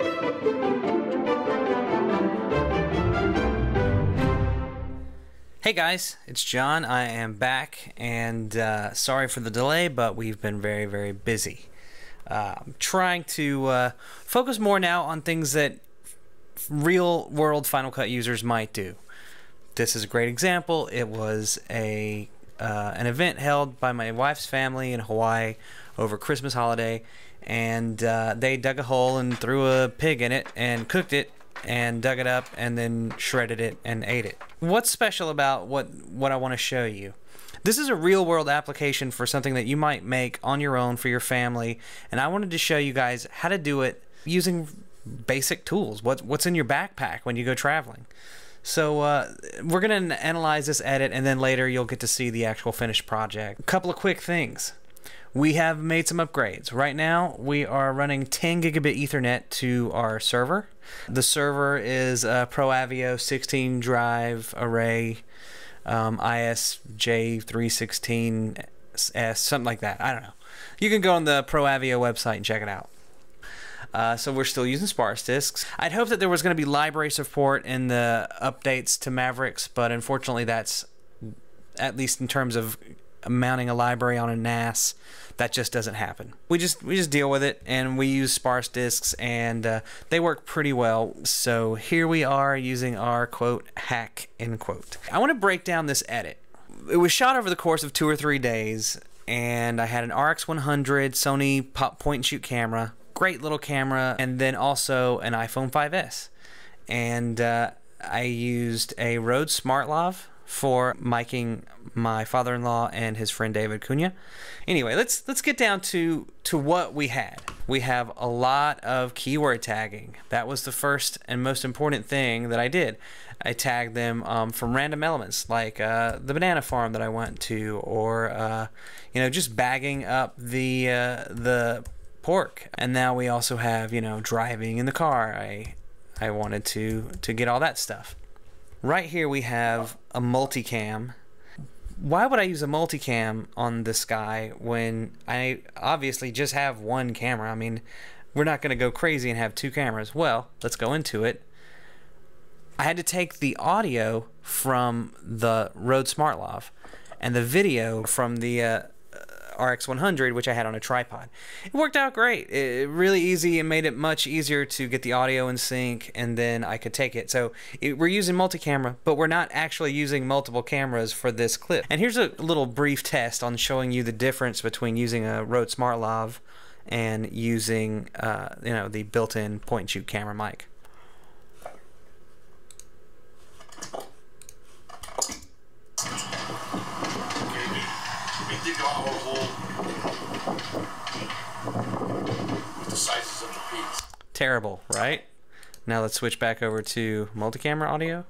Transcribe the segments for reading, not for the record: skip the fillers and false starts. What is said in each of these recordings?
Hey guys, it's John. I am back, and sorry for the delay, but we've been very, very busy. Trying to focus more now on things that real-world Final Cut users might do. This is a great example. It was an event held by my wife's family in Hawaii over Christmas holiday, and they dug a hole and threw a pig in it and cooked it and dug it up and then shredded it and ate it. What's special about what I want to show you? This is a real-world application for something that you might make on your own for your family, and I wanted to show you guys how to do it using basic tools. What's in your backpack when you go traveling. So we're going to analyze this edit, and then later you'll get to see the actual finished project. A couple of quick things. We have made some upgrades. Right now we are running 10 gigabit Ethernet to our server. The server is a ProAvio 16 drive array, ISJ316S, something like that. I don't know. You can go on the ProAvio website and check it out. So we're still using sparse disks. I'd hoped that there was going to be library support in the updates to Mavericks, but unfortunately that's, at least in terms of mounting a library on a NAS, that just doesn't happen. We just deal with it, and we use sparse disks, and they work pretty well. So here we are using our quote hack end quote. I want to break down this edit. It was shot over the course of 2 or 3 days, and I had an RX100 Sony point and shoot camera, great little camera, and then also an iPhone 5S, and I used a Rode SmartLav for miking my father-in-law and his friend David Cunha. Anyway, let's get down to what we had. We have a lot of keyword tagging. That was the first and most important thing that I did. I tagged them from random elements, like the banana farm that I went to, or you know, just bagging up the pork. And now we also have, you know, driving in the car. I wanted to get all that stuff. Right here we have a multicam. Why would I use a multicam on this guy when I obviously just have one camera? I mean, we're not going to go crazy and have 2 cameras. Well, let's go into it. I had to take the audio from the Rode SmartLav and the video from the RX100, which I had on a tripod. It worked out great. Really easy, and made it much easier to get the audio in sync, and then I could take it. So we're using multi-camera, but we're not actually using multiple cameras for this clip. And here's a little brief test on showing you the difference between using a Rode SmartLav and using you know, the built-in point-and-shoot camera mic. With the sizes of the peaks. Terrible, right? Now let's switch back over to multi-camera audio.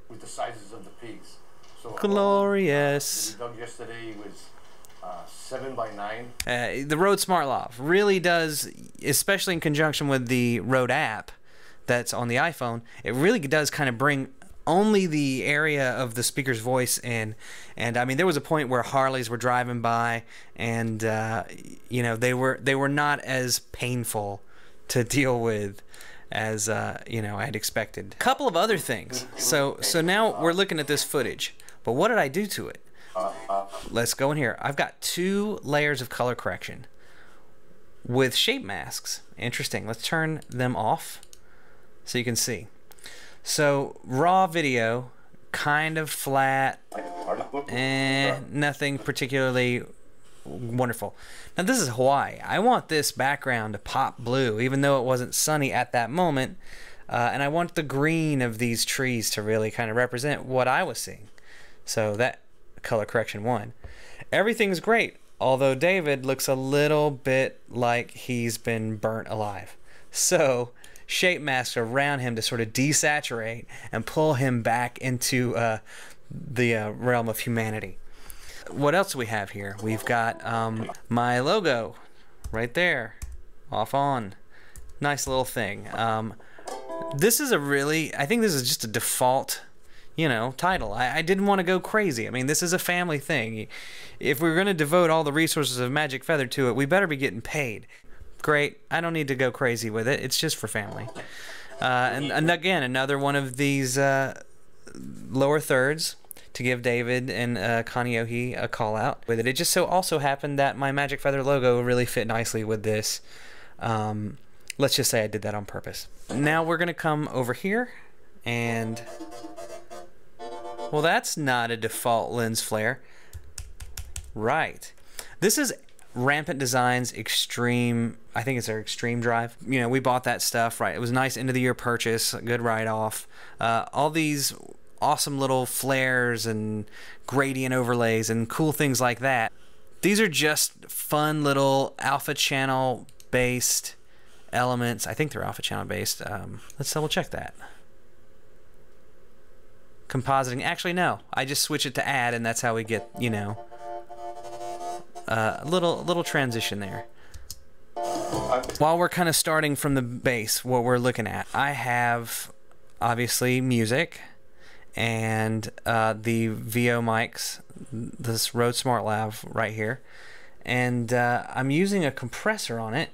With the sizes of the peaks. So glorious. We dug yesterday was 7 by 9. The Rode SmartLav really does, especially in conjunction with the Rode app that's on the iPhone, it really does kind of bring only the area of the speaker's voice in. And I mean, there was a point where Harleys were driving by, and you know, they were not as painful to deal with as you know, I'd expected. A couple of other things. So now we're looking at this footage, but what did I do to it? Let's go in here. I've got 2 layers of color correction with shape masks. Interesting. Let's turn them off so you can see. So raw video, kind of flat, nothing particularly wonderful. Now this is Hawaii. I want this background to pop blue, even though it wasn't sunny at that moment, and I want the green of these trees to really kind of represent what I was seeing. So that color correction 1. Everything's great, although David looks a little bit like he's been burnt alive. So shape masks around him to sort of desaturate and pull him back into the realm of humanity. What else do we have here? We've got my logo right there, off on. Nice little thing. This is I think this is just a default, you know, title. I didn't want to go crazy. I mean, this is a family thing. If we're going to devote all the resources of Magic Feather to it, we better be getting paid. Great. I don't need to go crazy with it. It's just for family. And again, another one of these lower thirds to give David and Kanyohi a call out with it. It just so also happened that my Magic Feather logo really fit nicely with this. Let's just say I did that on purpose. Now we're going to come over here and... Well, that's not a default lens flare. Right. This is Rampant Designs Extreme, I think it's their Extreme Drive. You know, we bought that stuff, right? It was a nice end of the year purchase, a good write-off. All these awesome little flares and gradient overlays and cool things like that. These are just fun little alpha channel based elements. I think they're alpha channel based. Let's double check that. Compositing. Actually, no. I just switch it to add, and that's how we get, you know, a little transition there. While we're kind of starting from the base, what we're looking at, I have obviously music and the VO mics, this Rode Smart Lav right here, and I'm using a compressor on it,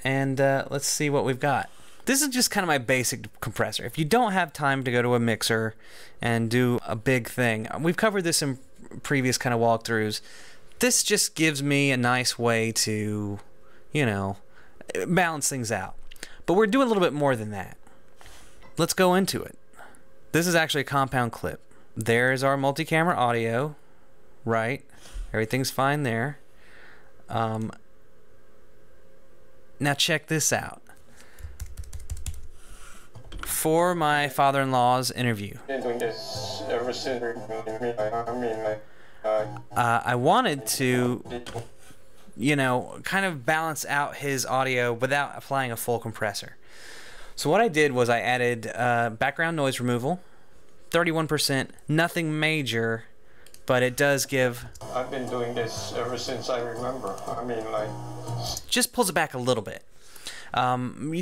and let's see what we've got. This is just kind of my basic compressor. If you don't have time to go to a mixer and do a big thing, we've covered this in previous kind of walkthroughs. This just gives me a nice way to, you know, balance things out. But we're doing a little bit more than that. Let's go into it. This is actually a compound clip. There's our multi-camera audio, right? Everything's fine there. Now check this out. For my father-in-law's interview, I wanted to, you know, kind of balance out his audio without applying a full compressor. So what I did was I added background noise removal, 31%, nothing major, but it does give... I've been doing this ever since I remember. I mean, like... Just pulls it back a little bit.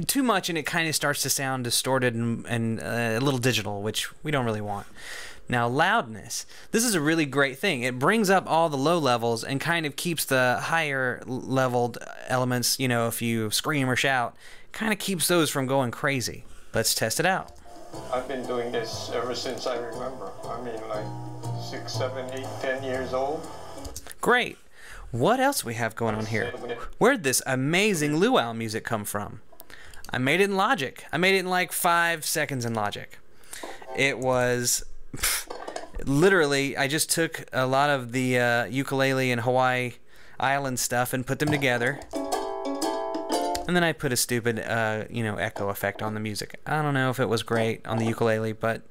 Too much and it kind of starts to sound distorted and a little digital, which we don't really want. Now, loudness. This is a really great thing. It brings up all the low levels and kind of keeps the higher leveled elements, you know, if you scream or shout, kind of keeps those from going crazy. Let's test it out. I've been doing this ever since I remember. I mean, like 6, 7, 8, 10 years old. Great. What else we have going on here? Where'd this amazing luau music come from? I made it in Logic. I made it in like 5 seconds in Logic. It was literally, I just took a lot of the ukulele and Hawaii Island stuff and put them together. And then I put a stupid, you know, echo effect on the music. I don't know if it was great on the ukulele, but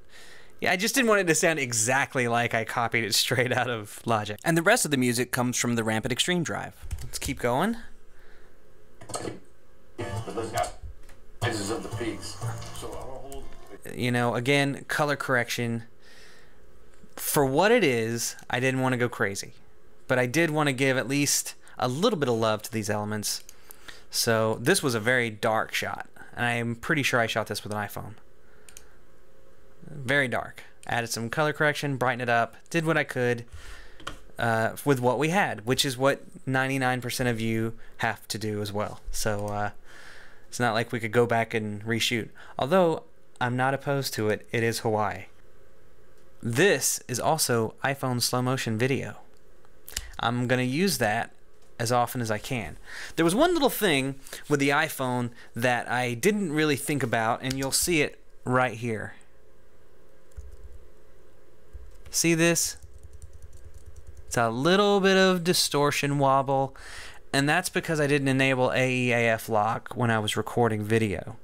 yeah, I just didn't want it to sound exactly like I copied it straight out of Logic. And the rest of the music comes from the Rampant Extreme Drive. Let's keep going. You know, again, color correction. For what it is, I didn't want to go crazy. But I did want to give at least a little bit of love to these elements. So this was a very dark shot. And I am pretty sure I shot this with an iPhone. Very dark. Added some color correction, brightened it up, did what I could with what we had, which is what 99% of you have to do as well. So it's not like we could go back and reshoot. Although I'm not opposed to it, it is Hawaii. This is also iPhone slow motion video. I'm going to use that as often as I can. There was one little thing with the iPhone that I didn't really think about, and you'll see it right here. See this? It's a little bit of distortion wobble, and that's because I didn't enable AEAF lock when I was recording video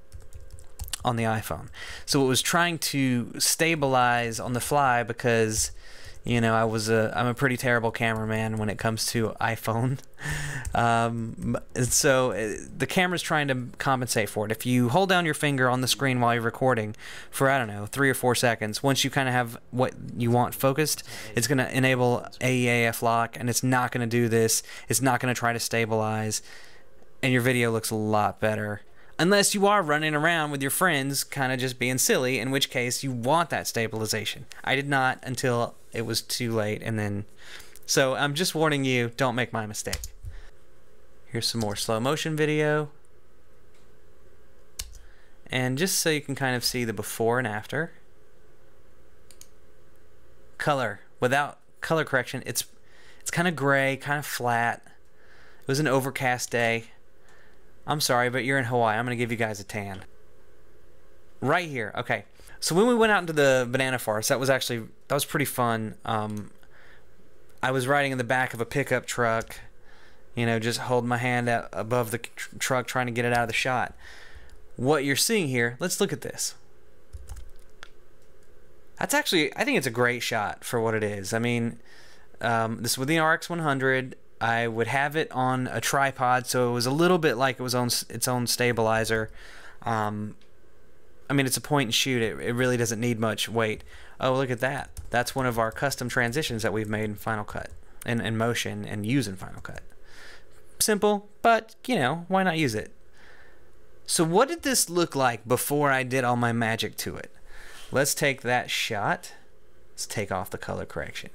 on the iPhone. So it was trying to stabilize on the fly because, you know, I'm a pretty terrible cameraman when it comes to iPhone. So the camera's trying to compensate for it. If you hold down your finger on the screen while you're recording for, I don't know, 3 or 4 seconds, once you kind of have what you want focused, it's going to enable AEAF lock, and it's not going to do this. It's not going to try to stabilize, and your video looks a lot better. Unless you are running around with your friends kind of just being silly, in which case you want that stabilization. I did not until it was too late, and then... So I'm just warning you, don't make my mistake. Here's some more slow motion video. And just so you can kind of see the before and after. Color. Without color correction, it's kind of gray, kind of flat. It was an overcast day. I'm sorry, but you're in Hawaii. I'm going to give you guys a tan. Right here. Okay. So when we went out into the banana forest, that was pretty fun. I was riding in the back of a pickup truck, you know, just holding my hand out above the truck trying to get it out of the shot. What you're seeing here, let's look at this. That's actually, I think it's a great shot for what it is. I mean, this is with the RX100. I would have it on a tripod, so it was a little bit like it was on its own stabilizer. I mean, it's a point and shoot. It really doesn't need much weight. Oh, look at that. That's one of our custom transitions that we've made in Final Cut, and in Motion, and use in Final Cut. Simple, but, you know, why not use it? So what did this look like before I did all my magic to it? Let's take that shot. Let's take off the color correction.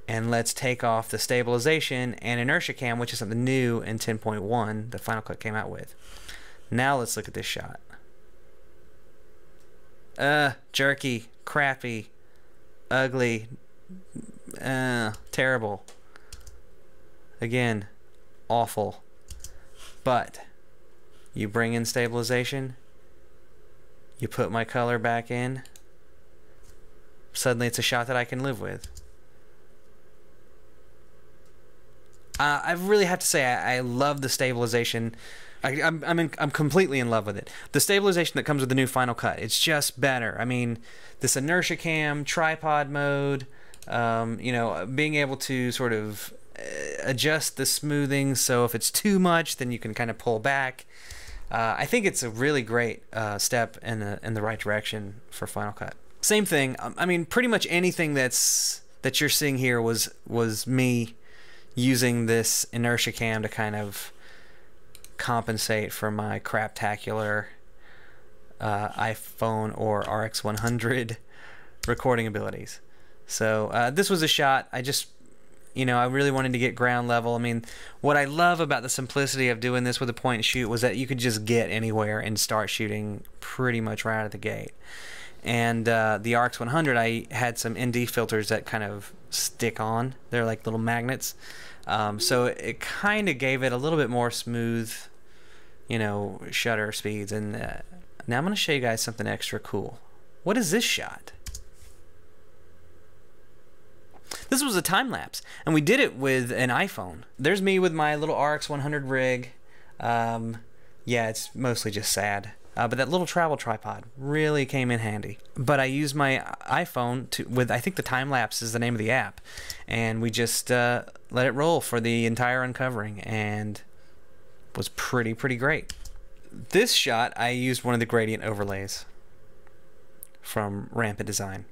And let's take off the stabilization and inertia cam, which is something new in 10.1 that Final Cut came out with. Now let's look at this shot. Jerky, crappy, ugly, terrible. Again, awful. But you bring in stabilization, you put my color back in, suddenly it's a shot that I can live with. I really have to say I love the stabilization. I'm completely in love with it. The stabilization that comes with the new Final Cut, it's just better. I mean, this inertia cam, tripod mode, you know, being able to sort of adjust the smoothing, so if it's too much, then you can kind of pull back. I think it's a really great step in the right direction for Final Cut. Same thing. I mean, pretty much anything that you're seeing here was me using this inertia cam to kind of compensate for my craptacular iPhone or RX100 recording abilities. So this was a shot. I just, you know, I really wanted to get ground level. I mean, what I love about the simplicity of doing this with a point and shoot was that you could just get anywhere and start shooting pretty much right out of the gate. And the RX100, I had some ND filters that kind of stick on. They're like little magnets. So it kind of gave it a little bit more smooth, you know, shutter speeds. And now I'm going to show you guys something extra cool. What is this shot? This was a time lapse, and we did it with an iPhone. There's me with my little RX100 rig. Yeah, it's mostly just sad. But that little travel tripod really came in handy. But I used my iPhone with, I think the time lapse is the name of the app, and we just let it roll for the entire uncovering, and it was pretty great. This shot, I used one of the gradient overlays from Rampant Design.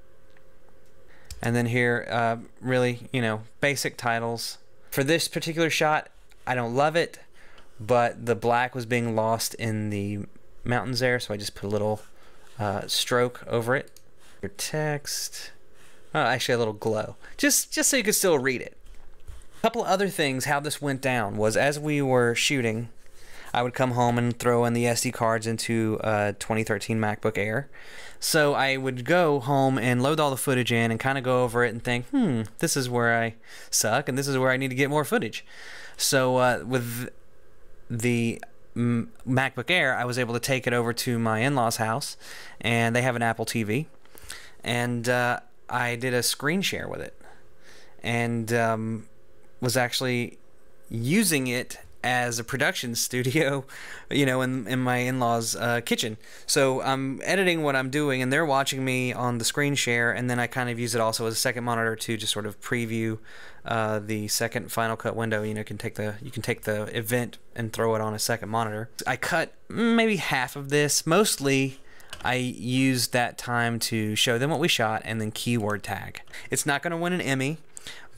And then here, really, you know, basic titles. For this particular shot, I don't love it, but the black was being lost in the mountains there, so I just put a little stroke over it. Your text, actually a little glow, just so you could still read it. A couple other things how this went down was, as we were shooting, I would come home and throw in the SD cards into a 2013 MacBook Air. So I would go home and load all the footage in and kind of go over it and think, this is where I suck and this is where I need to get more footage. So with the MacBook Air, I was able to take it over to my in-laws' house, and they have an Apple TV, and I did a screen share with it, and was actually using it as a production studio, you know, in my in-laws' kitchen. So I'm editing what I'm doing, and they're watching me on the screen share, and then I kind of use it also as a second monitor to just sort of preview the second Final Cut window. You know, you can take the event and throw it on a second monitor. I cut maybe half of this. Mostly, I used that time to show them what we shot and then keyword tag. It's not going to win an Emmy,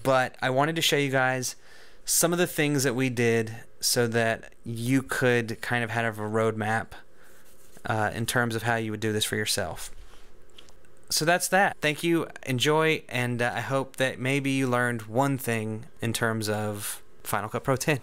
but I wanted to show you guys some of the things that we did so that you could kind of have a roadmap in terms of how you would do this for yourself. So that's that. Thank you, enjoy, and I hope that maybe you learned one thing in terms of Final Cut Pro 10.